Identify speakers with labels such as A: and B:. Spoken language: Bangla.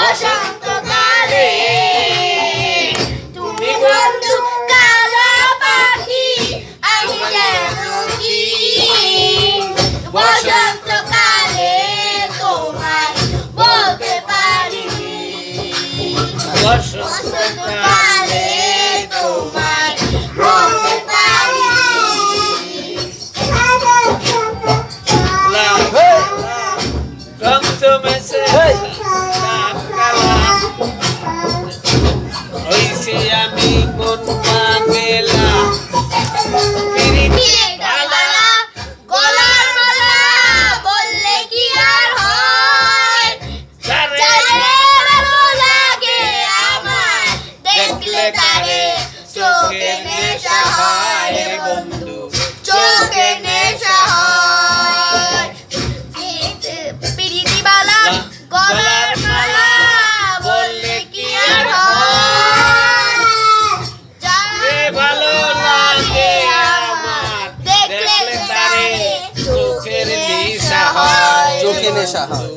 A: বসন্তকালে তুমি বন্ধু কালো পাখি আমি যেন কি বসন্তকালে তোমায় বলতে পারি বসন্তকালে তোমায় বলতে পারি
B: আমি মন পাগলা
A: গলার মালা বললে কি আর হয় ভালো লাগে আমার দেখলে তারে চোখে নেশা হয় রে বন্ধু চোখে নেশা হয় পিরিতি বালা গলার মালা বললে কি আর হয়
B: ভালো লাগে আমার দেখলে তারে চোখের নেশা হয়
C: চোখে নেশা হয়।